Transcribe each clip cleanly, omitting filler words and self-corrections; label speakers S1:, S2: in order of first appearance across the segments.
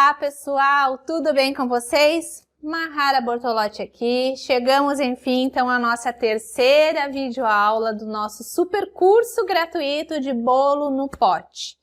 S1: Olá, pessoal! Tudo bem com vocês? Mahara Bortolotti aqui. Chegamos, enfim, então, à nossa terceira videoaula do nosso super curso gratuito de bolo no pote.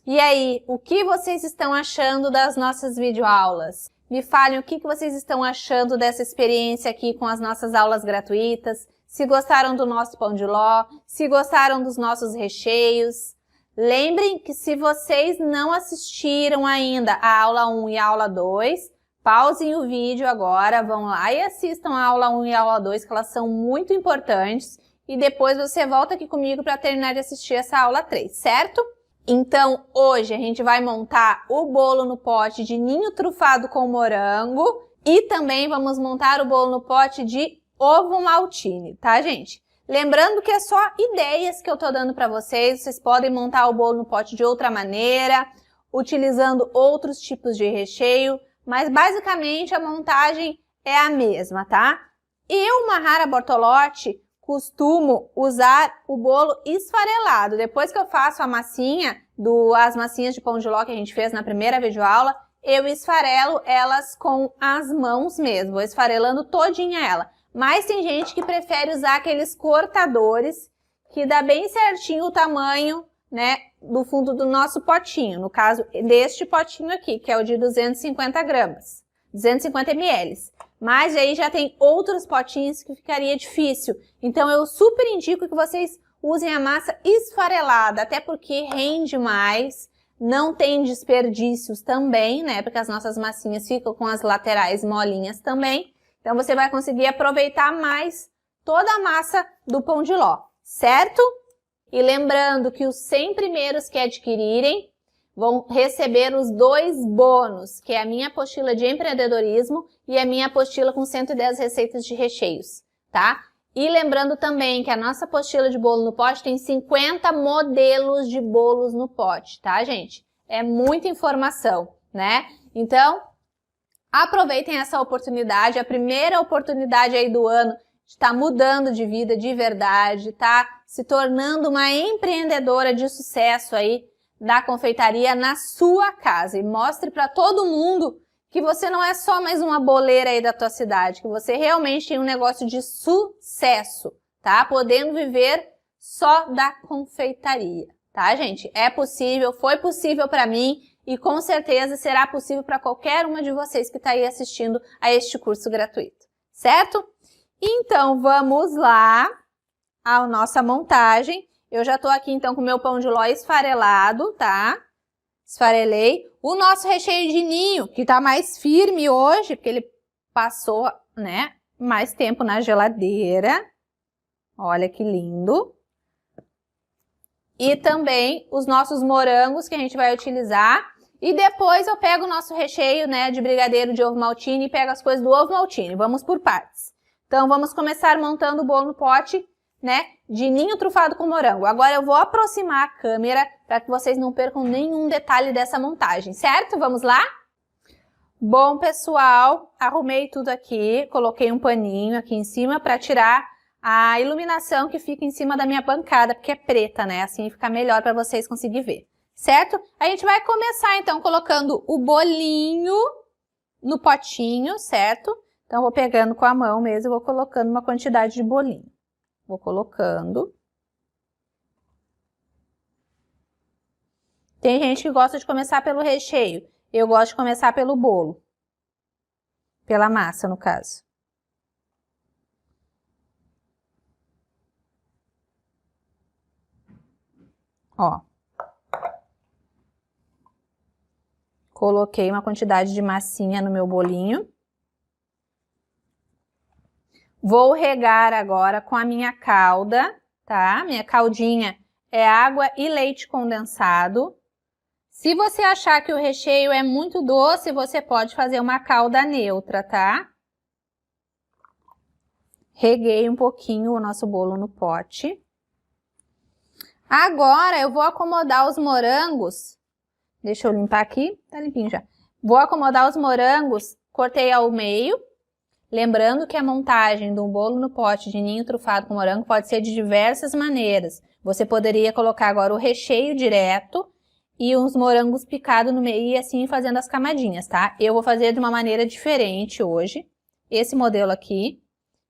S1: E aí, o que vocês estão achando das nossas videoaulas? Me falem o que vocês estão achando dessa experiência aqui com as nossas aulas gratuitas. Se gostaram do nosso pão de ló, se gostaram dos nossos recheios. Lembrem que se vocês não assistiram ainda a aula 1 e a aula 2, pausem o vídeo agora, vão lá e assistam a aula 1 e a aula 2, que elas são muito importantes. E depois você volta aqui comigo para terminar de assistir essa aula 3, certo? Então, hoje a gente vai montar o bolo no pote de ninho trufado com morango e também vamos montar o bolo no pote de ovo maltine, tá, gente? Lembrando que é só ideias que eu tô dando para vocês podem montar o bolo no pote de outra maneira, utilizando outros tipos de recheio, mas basicamente a montagem é a mesma, tá? Eu, Mahara Bortolotti, costumo usar o bolo esfarelado. Depois que eu faço a massinha, as massinhas de pão de ló que a gente fez na primeira videoaula, eu esfarelo elas com as mãos mesmo, vou esfarelando todinha ela. Mas tem gente que prefere usar aqueles cortadores que dá bem certinho o tamanho, né, do fundo do nosso potinho. No caso deste potinho aqui, que é o de 250 gramas, 250 ml. Mas aí já tem outros potinhos que ficaria difícil. Então eu super indico que vocês usem a massa esfarelada, até porque rende mais, não tem desperdícios também, né, porque as nossas massinhas ficam com as laterais molinhas também. Então, você vai conseguir aproveitar mais toda a massa do pão de ló, certo? E lembrando que os 100 primeiros que adquirirem vão receber os 2 bônus, que é a minha apostila de empreendedorismo e a minha apostila com 110 receitas de recheios, tá? E lembrando também que a nossa apostila de bolo no pote tem 50 modelos de bolos no pote, tá, gente? É muita informação, né? Então, aproveitem essa oportunidade, a primeira oportunidade aí do ano de estar mudando de vida de verdade, tá? Se tornando uma empreendedora de sucesso aí da confeitaria na sua casa. E mostre para todo mundo que você não é só mais uma boleira aí da tua cidade, que você realmente tem um negócio de sucesso, tá? Podendo viver só da confeitaria, tá, gente? É possível, foi possível para mim. E com certeza será possível para qualquer uma de vocês que está aí assistindo a este curso gratuito, certo? Então, vamos lá à nossa montagem. Eu já estou aqui, então, com o meu pão de ló esfarelado, tá? Esfarelei. O nosso recheio de ninho, que está mais firme hoje, porque ele passou, né, mais tempo na geladeira. Olha que lindo. E também os nossos morangos que a gente vai utilizar. E depois eu pego o nosso recheio, né, de brigadeiro de ovo maltine e pego as coisas do ovo maltine. Vamos por partes. Então, vamos começar montando o bolo no pote, né, de ninho trufado com morango. Agora eu vou aproximar a câmera para que vocês não percam nenhum detalhe dessa montagem, certo? Vamos lá? Bom, pessoal, arrumei tudo aqui, coloquei um paninho aqui em cima para tirar a iluminação que fica em cima da minha bancada, porque é preta, né? Assim fica melhor para vocês conseguirem ver, certo? A gente vai começar, então, colocando o bolinho no potinho, certo? Então, eu vou pegando com a mão mesmo e vou colocando uma quantidade de bolinho. Vou colocando. Tem gente que gosta de começar pelo recheio. Eu gosto de começar pelo bolo. Pela massa, no caso. Ó, coloquei uma quantidade de massinha no meu bolinho. Vou regar agora com a minha calda, tá? Minha caldinha é água e leite condensado. Se você achar que o recheio é muito doce, você pode fazer uma calda neutra, tá? Reguei um pouquinho o nosso bolo no pote. Agora, eu vou acomodar os morangos. Deixa eu limpar aqui, tá limpinho já. Vou acomodar os morangos, cortei ao meio. Lembrando que a montagem de um bolo no pote de ninho trufado com morango pode ser de diversas maneiras. Você poderia colocar agora o recheio direto e uns morangos picados no meio e assim fazendo as camadinhas, tá? Eu vou fazer de uma maneira diferente hoje. Esse modelo aqui,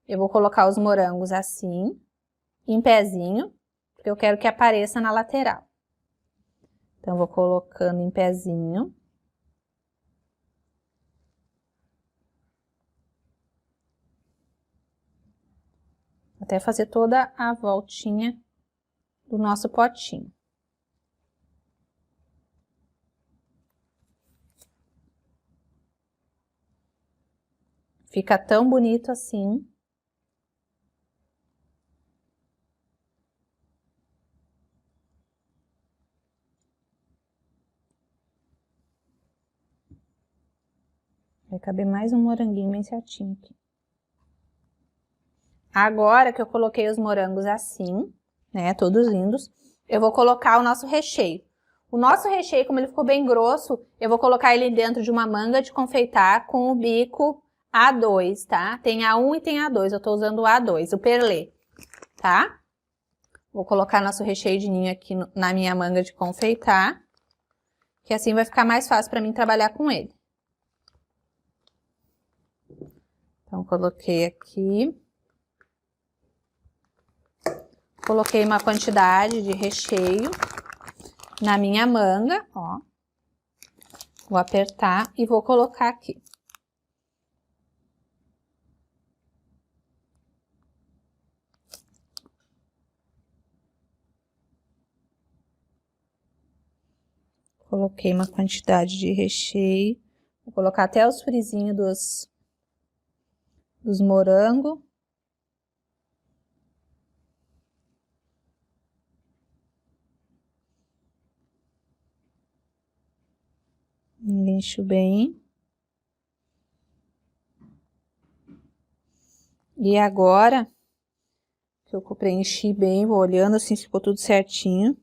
S1: eu vou colocar os morangos assim, em pezinho, porque eu quero que apareça na lateral. Então, eu vou colocando em pezinho. Até fazer toda a voltinha do nosso potinho. Fica tão bonito assim. Vai caber mais um moranguinho bem certinho aqui. Agora que eu coloquei os morangos assim, né, todos lindos, eu vou colocar o nosso recheio. O nosso recheio, como ele ficou bem grosso, eu vou colocar ele dentro de uma manga de confeitar com o bico A2, tá? Tem A1 e tem A2, eu tô usando o A2, o perlê, tá? Vou colocar nosso recheio de ninho aqui na minha manga de confeitar, que assim vai ficar mais fácil pra mim trabalhar com ele. Então, coloquei aqui. Coloquei uma quantidade de recheio na minha manga, ó. Vou apertar e vou colocar aqui. Coloquei uma quantidade de recheio. Vou colocar até os frisinhos dos morangos. Encho bem. E agora, que eu preenchi bem, vou olhando assim se ficou tudo certinho.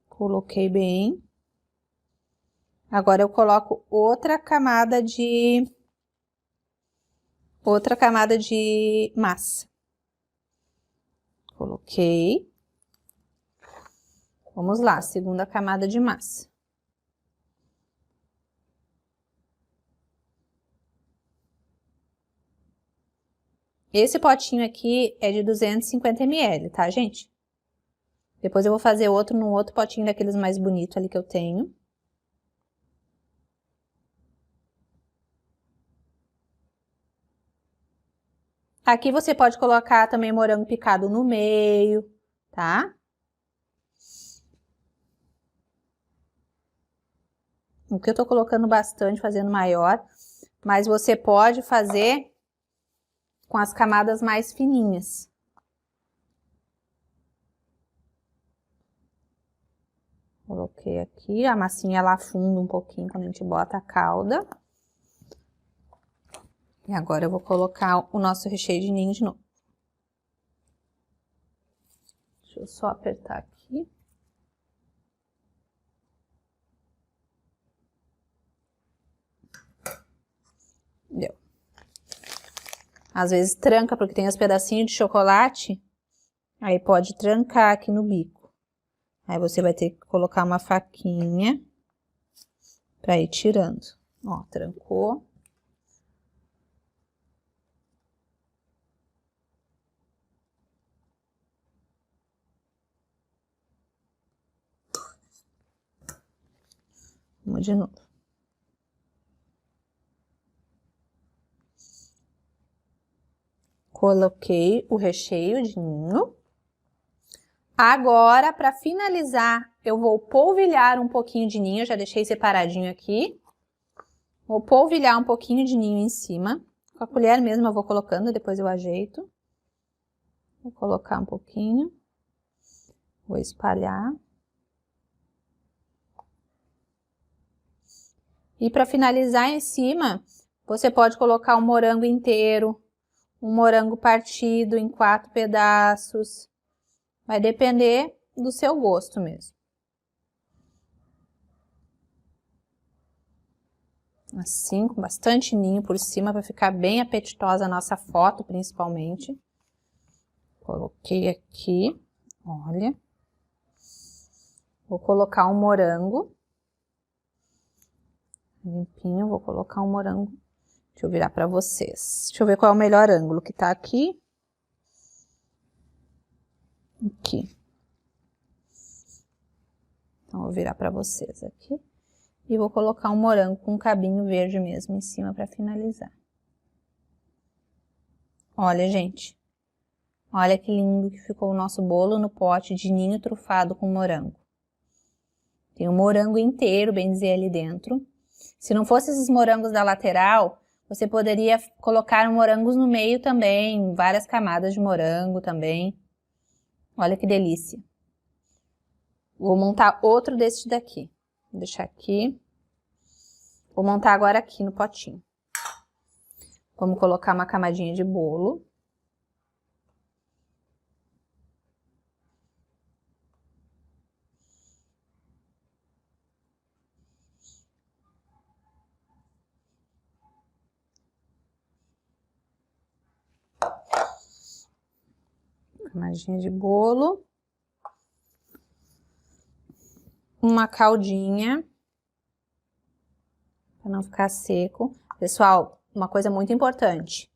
S1: Coloquei bem. Agora eu coloco outra camada de massa. Coloquei. Vamos lá, segunda camada de massa. Esse potinho aqui é de 250 ml, tá, gente? Depois eu vou fazer outro num outro potinho daqueles mais bonitos ali que eu tenho. Aqui você pode colocar também morango picado no meio, tá? O que eu tô colocando bastante, fazendo maior, mas você pode fazer com as camadas mais fininhas. Coloquei aqui, a massinha ela afunda um pouquinho quando a gente bota a calda. E agora eu vou colocar o nosso recheio de ninho de novo. Deixa eu só apertar aqui. Deu. Às vezes tranca porque tem os pedacinhos de chocolate, aí pode trancar aqui no bico. Aí você vai ter que colocar uma faquinha pra ir tirando. Ó, trancou. Vamos de novo. Coloquei o recheio de ninho. Agora, para finalizar, eu vou polvilhar um pouquinho de ninho, eu já deixei separadinho aqui. Vou polvilhar um pouquinho de ninho em cima. Com a colher mesmo eu vou colocando, depois eu ajeito. Vou colocar um pouquinho. Vou espalhar. E para finalizar em cima, você pode colocar um morango inteiro, um morango partido em 4 pedaços. Vai depender do seu gosto mesmo. Assim, com bastante ninho por cima, para ficar bem apetitosa a nossa foto, principalmente. Coloquei aqui, olha. Vou colocar um morango. Limpinho, vou colocar um morango. Deixa eu virar pra vocês. Deixa eu ver qual é o melhor ângulo que tá aqui. Aqui. Então, vou virar pra vocês aqui. E vou colocar um morango com um cabinho verde mesmo em cima pra finalizar. Olha, gente. Olha que lindo que ficou o nosso bolo no pote de ninho trufado com morango. Tem um morango inteiro, bem dizer, ali dentro. Se não fosse esses morangos da lateral, você poderia colocar morangos no meio também, várias camadas de morango também. Olha que delícia. Vou montar outro desse daqui. Vou deixar aqui. Vou montar agora aqui no potinho. Vamos colocar uma camadinha de bolo. Camadinha de bolo. Uma caldinha. Para não ficar seco. Pessoal, uma coisa muito importante.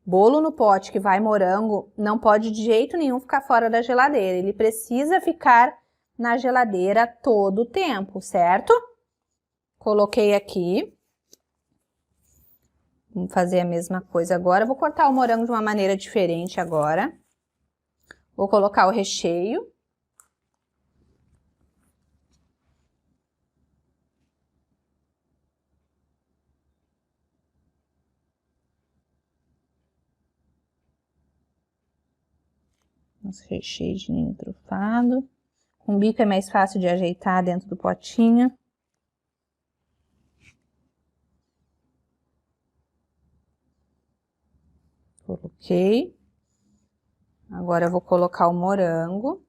S1: Bolo no pote que vai morango não pode de jeito nenhum ficar fora da geladeira. Ele precisa ficar na geladeira todo o tempo, certo? Coloquei aqui. Vamos fazer a mesma coisa agora. Vou cortar o morango de uma maneira diferente agora. Vou colocar o recheio. Nosso recheio de ninho trufado. Com bico é mais fácil de ajeitar dentro do potinho. Coloquei. Agora eu vou colocar o morango.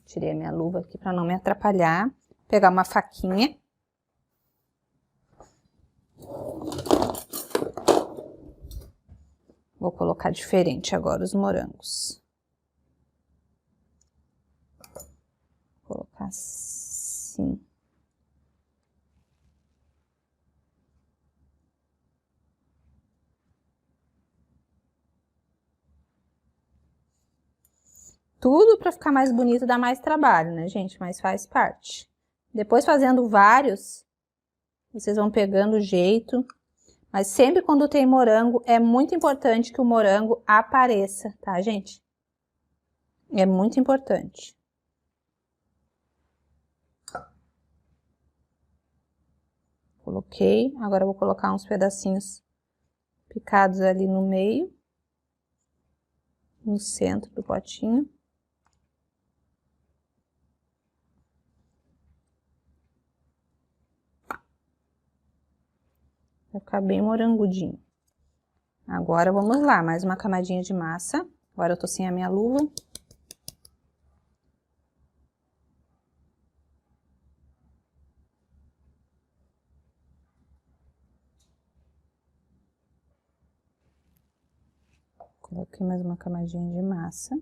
S1: Tirei a minha luva aqui para não me atrapalhar. Vou pegar uma faquinha. Vou colocar diferente agora os morangos. Vou colocar assim. Tudo para ficar mais bonito dá mais trabalho, né, gente? Mas faz parte. Depois fazendo vários, vocês vão pegando o jeito. Mas sempre quando tem morango, é muito importante que o morango apareça, tá, gente? É muito importante. Coloquei. Agora eu vou colocar uns pedacinhos picados ali no meio. No centro do potinho. Vai ficar bem morangudinho. Agora vamos lá, mais uma camadinha de massa. Agora eu tô sem a minha luva. Coloquei mais uma camadinha de massa.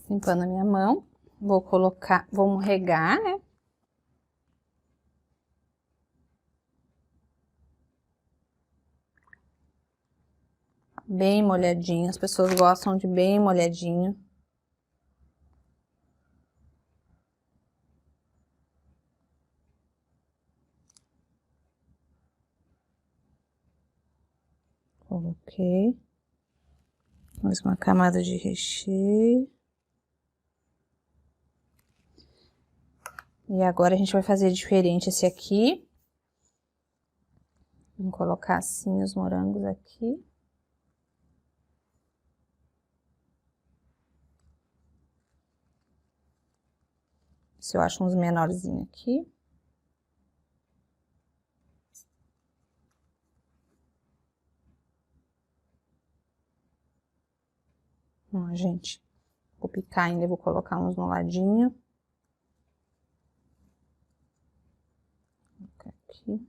S1: Limpando a minha mão. Vou colocar, vamos regar, né? Bem molhadinho, as pessoas gostam de bem molhadinho. Coloquei. Mais uma camada de recheio. E agora a gente vai fazer diferente esse aqui. Vamos colocar assim os morangos aqui. Se eu acho uns menorzinhos aqui. Ó, gente, vou picar ainda e vou colocar uns no ladinho. Vou colocar aqui.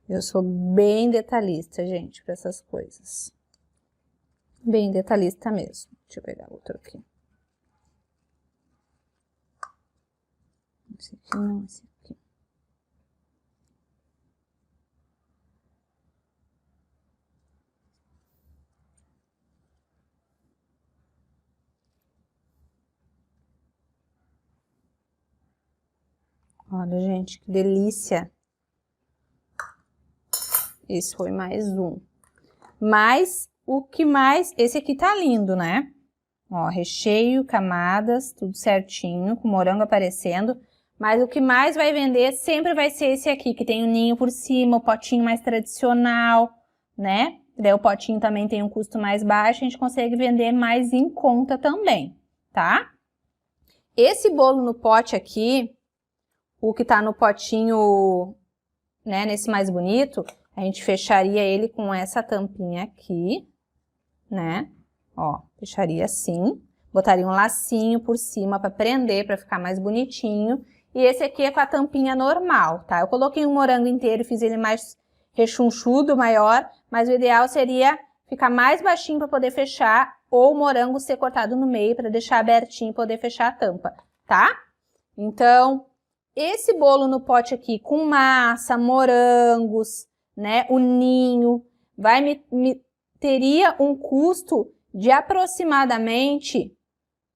S1: Eu sou bem detalhista, gente, para essas coisas. Bem detalhista mesmo. Deixa eu pegar outro aqui. Esse aqui não, esse aqui. Olha, gente, que delícia. Esse foi mais um. Mas o que mais... Esse aqui tá lindo, né? Ó, recheio, camadas, tudo certinho, com morango aparecendo. Mas o que mais vai vender sempre vai ser esse aqui, que tem o ninho por cima, o potinho mais tradicional, né? Daí o potinho também tem um custo mais baixo, a gente consegue vender mais em conta também, tá? Esse bolo no pote aqui, o que tá no potinho, né, nesse mais bonito, a gente fecharia ele com essa tampinha aqui, né? Ó, fecharia assim, botaria um lacinho por cima para prender, para ficar mais bonitinho. E esse aqui é com a tampinha normal, tá? Eu coloquei um morango inteiro e fiz ele mais rechonchudo, maior, mas o ideal seria ficar mais baixinho para poder fechar, ou o morango ser cortado no meio para deixar abertinho e poder fechar a tampa, tá? Então, esse bolo no pote aqui com massa, morangos, né, o ninho, teria um custo de aproximadamente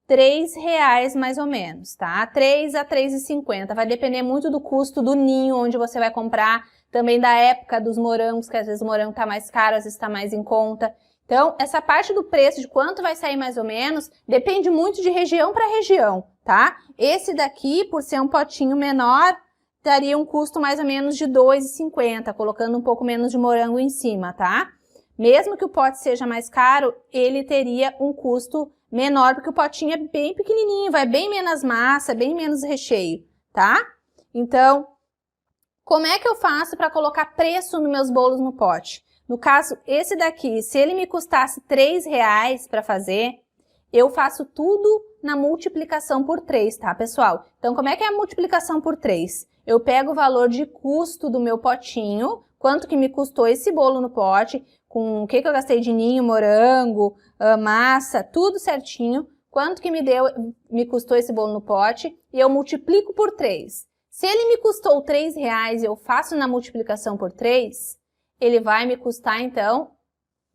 S1: R$3 mais ou menos, tá? 3 a 3,50. Vai depender muito do custo do ninho onde você vai comprar, também da época dos morangos, que às vezes o morango tá mais caro, às vezes tá mais em conta. Então, essa parte do preço, de quanto vai sair mais ou menos, depende muito de região para região, tá? Esse daqui, por ser um potinho menor, daria um custo mais ou menos de R$2,50, colocando um pouco menos de morango em cima, tá? Mesmo que o pote seja mais caro, ele teria um custo menor, porque o potinho é bem pequenininho, vai bem menos massa, bem menos recheio, tá? Então, como é que eu faço para colocar preço nos meus bolos no pote? No caso, esse daqui, se ele me custasse R$3 para fazer, eu faço tudo na multiplicação por 3, tá, pessoal? Então, como é que é a multiplicação por 3? Eu pego o valor de custo do meu potinho, quanto que me custou esse bolo no pote, com o que eu gastei de ninho, morango, massa, tudo certinho, quanto que me custou esse bolo no pote, e eu multiplico por 3. Se ele me custou R$3 e eu faço na multiplicação por 3, ele vai me custar, então,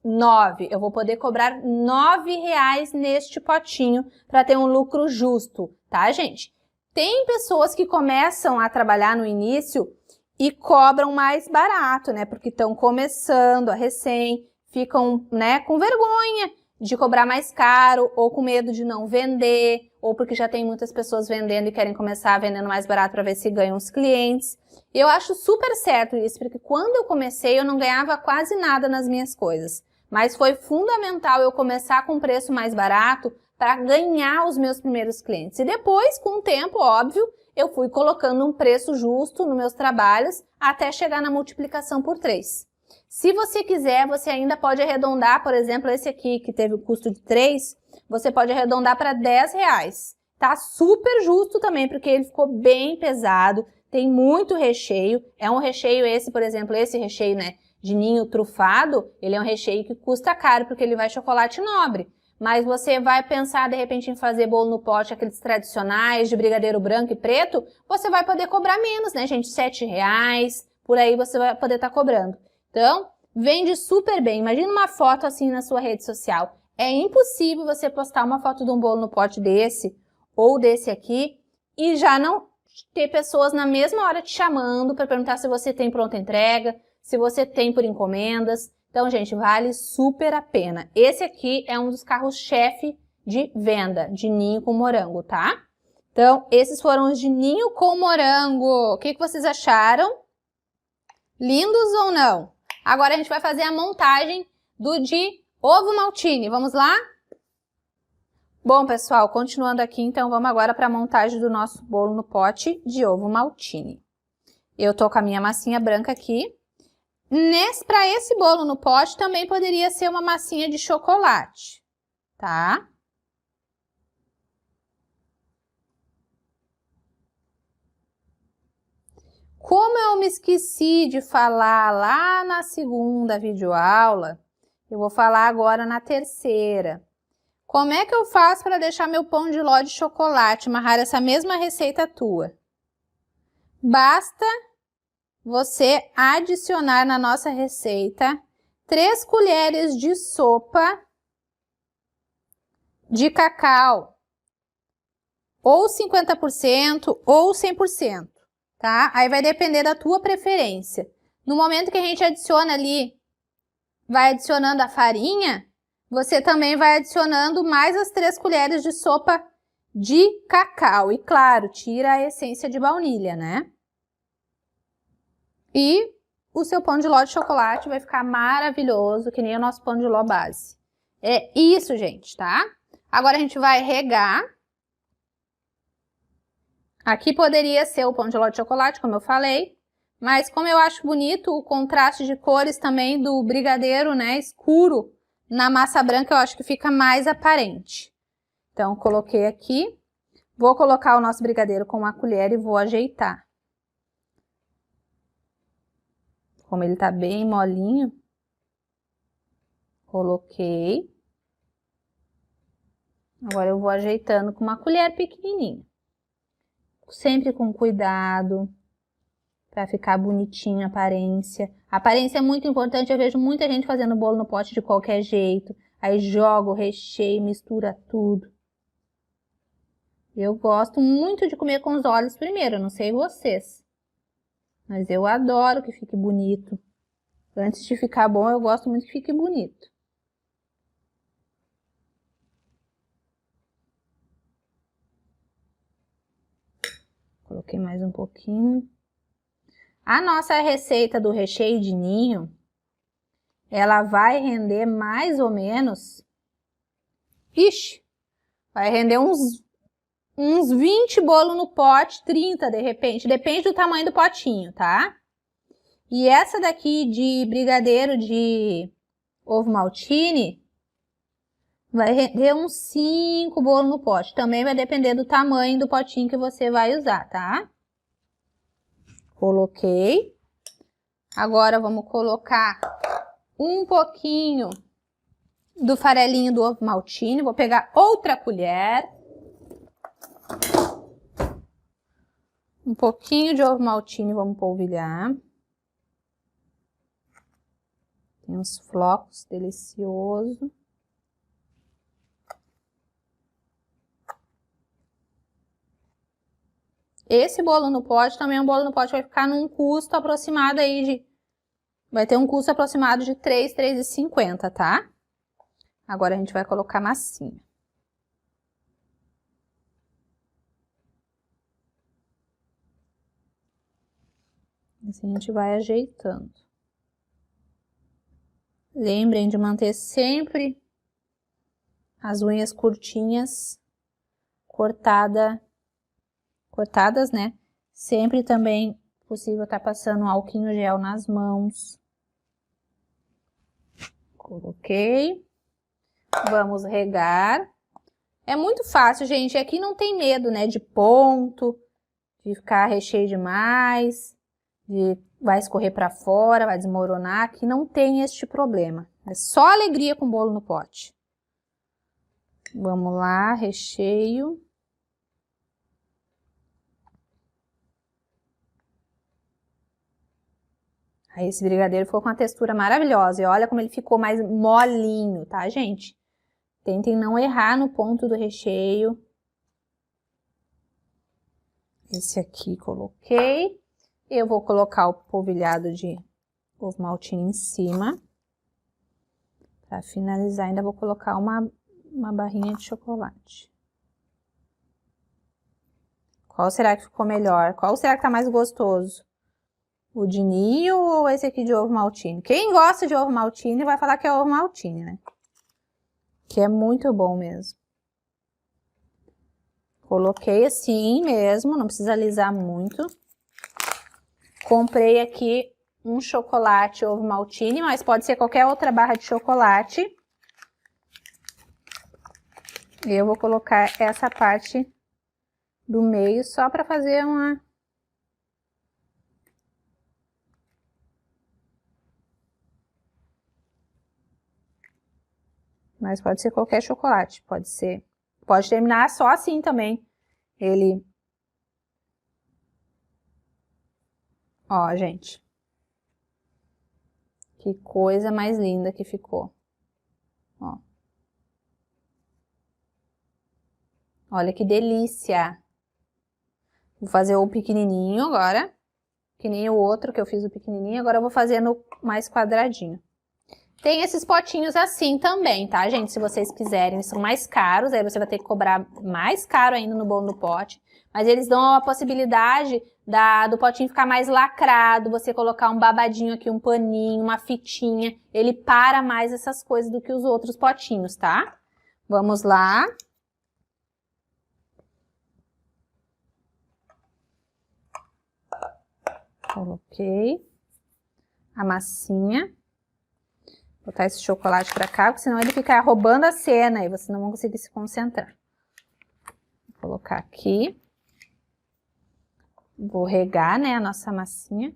S1: 9. Eu vou poder cobrar R$9 neste potinho para ter um lucro justo, tá, gente? Tem pessoas que começam a trabalhar no início e cobram mais barato, né? Porque estão começando a recém, ficam, né, com vergonha de cobrar mais caro, ou com medo de não vender, ou porque já tem muitas pessoas vendendo e querem começar vendendo mais barato para ver se ganham os clientes. Eu acho super certo isso, porque quando eu comecei eu não ganhava quase nada nas minhas coisas. Mas foi fundamental eu começar com um preço mais barato para ganhar os meus primeiros clientes. E depois, com o tempo, óbvio, eu fui colocando um preço justo nos meus trabalhos até chegar na multiplicação por 3. Se você quiser, você ainda pode arredondar, por exemplo, esse aqui que teve o custo de 3, você pode arredondar para R$10. Tá super justo também, porque ele ficou bem pesado, tem muito recheio. É um recheio esse, por exemplo, esse recheio, né, de ninho trufado, ele é um recheio que custa caro, porque ele vai chocolate nobre. Mas você vai pensar, de repente, em fazer bolo no pote, aqueles tradicionais, de brigadeiro branco e preto, você vai poder cobrar menos, né, gente? R$7, por aí você vai poder estar cobrando. Então, vende super bem. Imagina uma foto assim na sua rede social. É impossível você postar uma foto de um bolo no pote desse, ou desse aqui, e já não ter pessoas na mesma hora te chamando para perguntar se você tem pronta entrega, se você tem por encomendas. Então, gente, vale super a pena. Esse aqui é um dos carros-chefe de venda, de ninho com morango, tá? Então, esses foram os de ninho com morango. O que vocês acharam? Lindos ou não? Agora a gente vai fazer a montagem do de ovo maltine. Vamos lá? Bom, pessoal, continuando aqui, então vamos agora para a montagem do nosso bolo no pote de ovo maltine. Eu tô com a minha massinha branca aqui. Para esse bolo no pote também poderia ser uma massinha de chocolate, tá? Como é o me esqueci de falar lá na segunda videoaula, eu vou falar agora na terceira. Como é que eu faço para deixar meu pão de ló de chocolate, Mahara, essa mesma receita tua? Basta você adicionar na nossa receita 3 colheres de sopa de cacau, ou 50% ou 100%, tá? Aí vai depender da tua preferência. No momento que a gente adiciona ali, vai adicionando a farinha, você também vai adicionando mais as 3 colheres de sopa de cacau. E claro, tira a essência de baunilha, né? E o seu pão de ló de chocolate vai ficar maravilhoso, que nem o nosso pão de ló base. É isso, gente, tá? Agora a gente vai regar. Aqui poderia ser o pão de ló de chocolate, como eu falei, mas como eu acho bonito o contraste de cores também do brigadeiro, né, escuro, na massa branca, eu acho que fica mais aparente. Então, coloquei aqui. Vou colocar o nosso brigadeiro com uma colher e vou ajeitar. Como ele tá bem molinho, coloquei. Agora eu vou ajeitando com uma colher pequenininha. Sempre com cuidado, para ficar bonitinha a aparência. A aparência é muito importante, eu vejo muita gente fazendo bolo no pote de qualquer jeito. Aí joga o recheio, mistura tudo. Eu gosto muito de comer com os olhos primeiro, não sei vocês. Mas eu adoro que fique bonito. Antes de ficar bom, eu gosto muito que fique bonito. Coloquei mais um pouquinho. A nossa receita do recheio de ninho, ela vai render mais ou menos... Ixi! Vai render uns 20 bolos no pote, 30 de repente. Depende do tamanho do potinho, tá? E essa daqui de brigadeiro de ovo maltine vai render uns 5 bolos no pote. Também vai depender do tamanho do potinho que você vai usar, tá? Coloquei. Agora vamos colocar um pouquinho do farelinho do ovo maltine. Vou pegar outra colher. Um pouquinho de ovo maltine, vamos polvilhar. Tem uns flocos deliciosos. Esse bolo no pote também é um bolo no pote, vai ficar num custo aproximado aí de... Vai ter um custo aproximado de R$ 3,50, tá? Agora a gente vai colocar massinha. Assim a gente vai ajeitando. Lembrem de manter sempre as unhas curtinhas, cortadas, né? Sempre também possível estar passando um álcool gel nas mãos. Coloquei. Vamos regar. É muito fácil, gente. Aqui não tem medo, né? De ponto, de ficar recheio demais, vai escorrer para fora, vai desmoronar. Aqui não tem este problema. É só alegria com bolo no pote. Vamos lá, recheio. Aí esse brigadeiro ficou com uma textura maravilhosa. E olha como ele ficou mais molinho, tá, gente? Tentem não errar no ponto do recheio. Esse aqui coloquei. Eu vou colocar o polvilhado de ovo maltine em cima. Para finalizar, ainda vou colocar uma barrinha de chocolate. Qual será que ficou melhor? Qual será que tá mais gostoso? O de ninho ou esse aqui de ovo maltine? Quem gosta de ovo maltine vai falar que é ovo maltine, né? Que é muito bom mesmo. Coloquei assim mesmo, não precisa alisar muito. Comprei aqui um chocolate ovo maltine, mas pode ser qualquer outra barra de chocolate. Eu vou colocar essa parte do meio só para fazer mas pode ser qualquer chocolate, pode terminar só assim também. Ele... Ó, gente. Que coisa mais linda que ficou. Ó. Olha que delícia. Vou fazer o pequenininho agora. Que nem o outro que eu fiz o pequenininho. Agora eu vou fazer no mais quadradinho. Tem esses potinhos assim também, tá, gente? Se vocês quiserem, eles são mais caros. Aí você vai ter que cobrar mais caro ainda no bolo no pote. Mas eles dão a possibilidade do potinho ficar mais lacrado. Você colocar um babadinho aqui, um paninho, uma fitinha. Ele para mais essas coisas do que os outros potinhos, tá? Vamos lá. Coloquei a massinha. Vou botar esse chocolate pra cá, porque senão ele fica roubando a cena e você não vai conseguir se concentrar. Vou colocar aqui. Vou regar, né, a nossa massinha.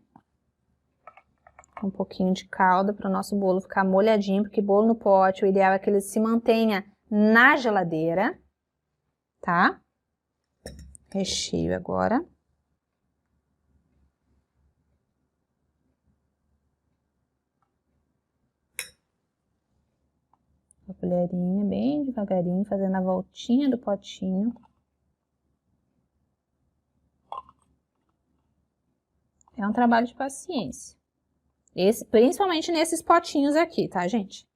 S1: Um pouquinho de calda para o nosso bolo ficar molhadinho, porque bolo no pote, o ideal é que ele se mantenha na geladeira, tá? Recheio agora. A colherinha, bem devagarinho, fazendo a voltinha do potinho. É um trabalho de paciência. Principalmente nesses potinhos aqui, tá, gente?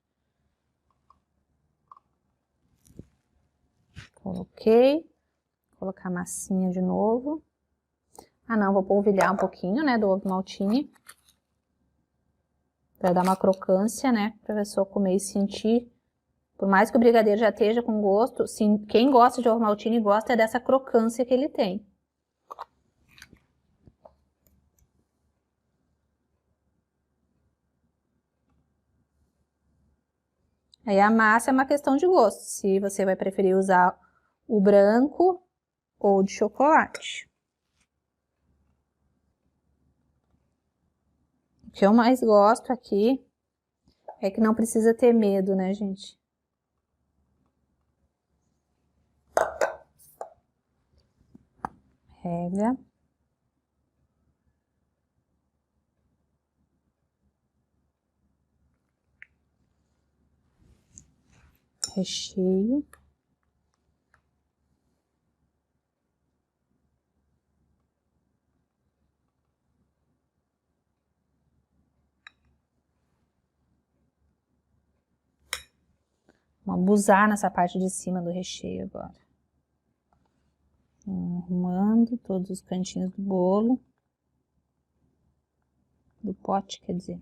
S1: Coloquei. Vou colocar a massinha de novo. Ah, não, vou polvilhar um pouquinho, né, do ovo maltine. Pra dar uma crocância, né, pra pessoa comer e sentir. Por mais que o brigadeiro já esteja com gosto, sim, quem gosta de ovo maltine gosta dessa crocância que ele tem. Aí a massa é uma questão de gosto, se você vai preferir usar o branco ou de chocolate. O que eu mais gosto aqui é que não precisa ter medo, né, gente? Rega. Recheio. Vamos abusar nessa parte de cima do recheio agora. Arrumando todos os cantinhos do bolo. Do pote, quer dizer.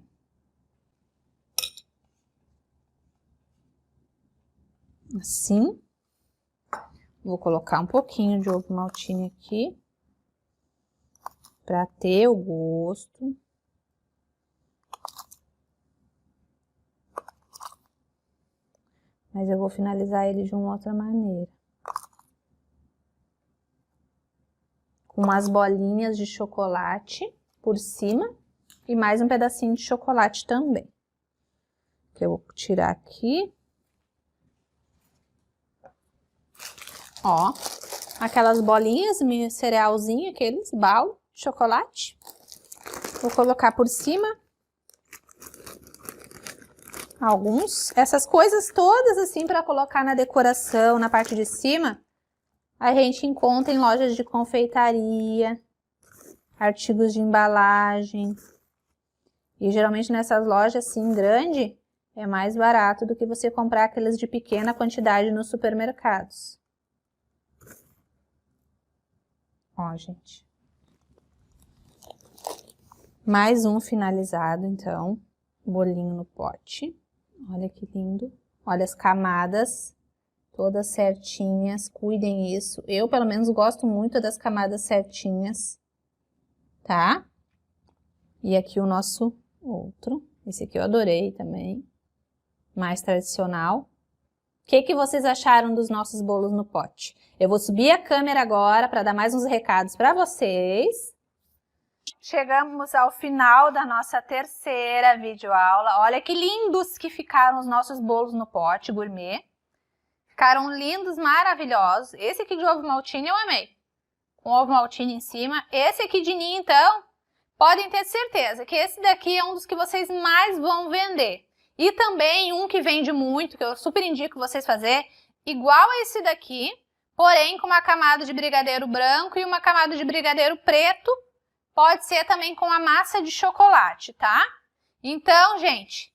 S1: Assim. Vou colocar um pouquinho de ovo maltine aqui. Pra ter o gosto. Mas eu vou finalizar ele de uma outra maneira. Com umas bolinhas de chocolate por cima. E mais um pedacinho de chocolate também. Que eu vou tirar aqui. Ó, aquelas bolinhas, cerealzinho, aqueles balo de chocolate. Vou colocar por cima. Alguns. Essas coisas todas assim para colocar na decoração, na parte de cima, a gente encontra em lojas de confeitaria, artigos de embalagem. E geralmente nessas lojas assim grande, é mais barato do que você comprar aqueles de pequena quantidade nos supermercados. Ó, gente. Mais um finalizado, então. Bolinho no pote. Olha que lindo. Olha as camadas. Todas certinhas. Cuidem isso. Eu, pelo menos, gosto muito das camadas certinhas. Tá? E aqui o nosso outro. Esse aqui eu adorei também. Mais tradicional. O que vocês acharam dos nossos bolos no pote? Eu vou subir a câmera agora para dar mais uns recados para vocês. Chegamos ao final da nossa terceira videoaula. Olha que lindos que ficaram os nossos bolos no pote gourmet. Ficaram lindos, maravilhosos. Esse aqui de ovo maltine eu amei. Com ovo maltine em cima. Esse aqui de ninho, então, podem ter certeza que esse daqui é um dos que vocês mais vão vender. E também um que vende muito, que eu super indico vocês fazer, igual a esse daqui, porém com uma camada de brigadeiro branco e uma camada de brigadeiro preto. Pode ser também com a massa de chocolate, tá? Então, gente,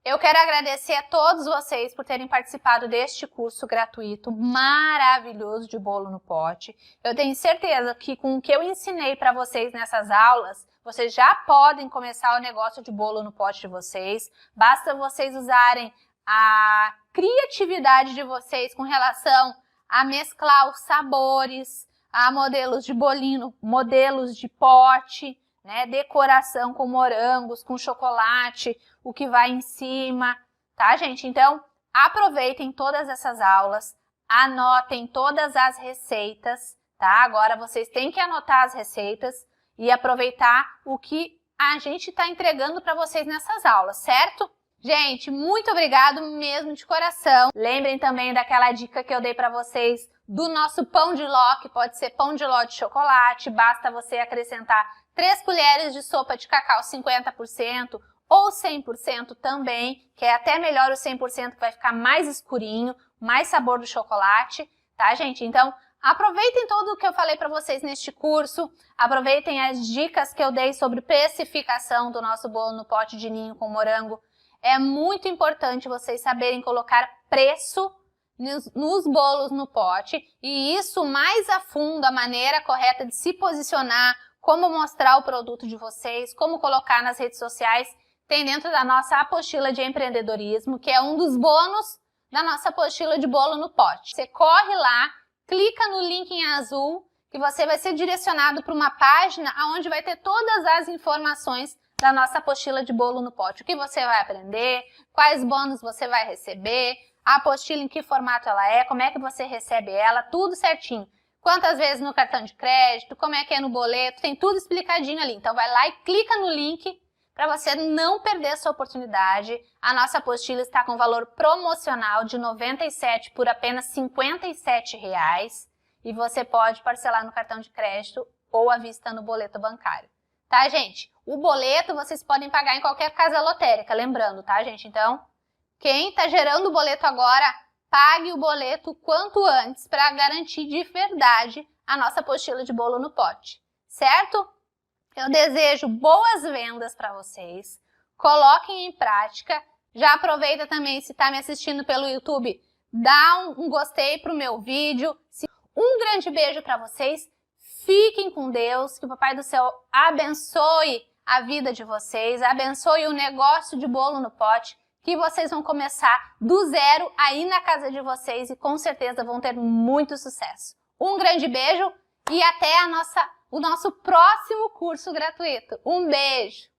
S1: eu quero agradecer a todos vocês por terem participado deste curso gratuito maravilhoso de bolo no pote. Eu tenho certeza que com o que eu ensinei para vocês nessas aulas, vocês já podem começar o negócio de bolo no pote de vocês. Basta vocês usarem a criatividade de vocês com relação a mesclar os sabores, a modelos de bolinho, modelos de pote, né? Decoração com morangos, com chocolate, o que vai em cima, tá, gente? Então, aproveitem todas essas aulas, anotem todas as receitas, tá? Agora vocês têm que anotar as receitas e aproveitar o que a gente está entregando para vocês nessas aulas, certo? Gente, muito obrigado mesmo de coração. Lembrem também daquela dica que eu dei para vocês do nosso pão de ló, que pode ser pão de ló de chocolate. Basta você acrescentar 3 colheres de sopa de cacau 50% ou 100% também, que é até melhor o 100%, que vai ficar mais escurinho, mais sabor do chocolate, tá, gente? Então, aproveitem tudo o que eu falei para vocês neste curso, aproveitem as dicas que eu dei sobre precificação do nosso bolo no pote de ninho com morango. É muito importante vocês saberem colocar preço nos bolos no pote e isso mais a fundo, a maneira correta de se posicionar, como mostrar o produto de vocês, como colocar nas redes sociais, tem dentro da nossa apostila de empreendedorismo, que é um dos bônus da nossa apostila de bolo no pote. Você corre lá, clica no link em azul, que você vai ser direcionado para uma página onde vai ter todas as informações da nossa apostila de bolo no pote. O que você vai aprender, quais bônus você vai receber, a apostila em que formato ela é, como é que você recebe ela, tudo certinho. Quantas vezes no cartão de crédito, como é que é no boleto, tem tudo explicadinho ali. Então vai lá e clica no link para você não perder essa oportunidade. A nossa apostila está com valor promocional de R$ 97 por apenas R$ 57 e você pode parcelar no cartão de crédito ou à vista no boleto bancário. Tá, gente? O boleto vocês podem pagar em qualquer casa lotérica, lembrando, tá, gente? Então, quem está gerando o boleto agora, pague o boleto quanto antes para garantir de verdade a nossa apostila de bolo no pote, certo? Eu desejo boas vendas para vocês, coloquem em prática, já aproveita também se está me assistindo pelo YouTube, dá um gostei para o meu vídeo, um grande beijo para vocês, fiquem com Deus, que o Papai do Céu abençoe a vida de vocês, abençoe o negócio de bolo no pote, que vocês vão começar do zero aí na casa de vocês e com certeza vão ter muito sucesso. Um grande beijo e até o nosso próximo curso gratuito. Um beijo!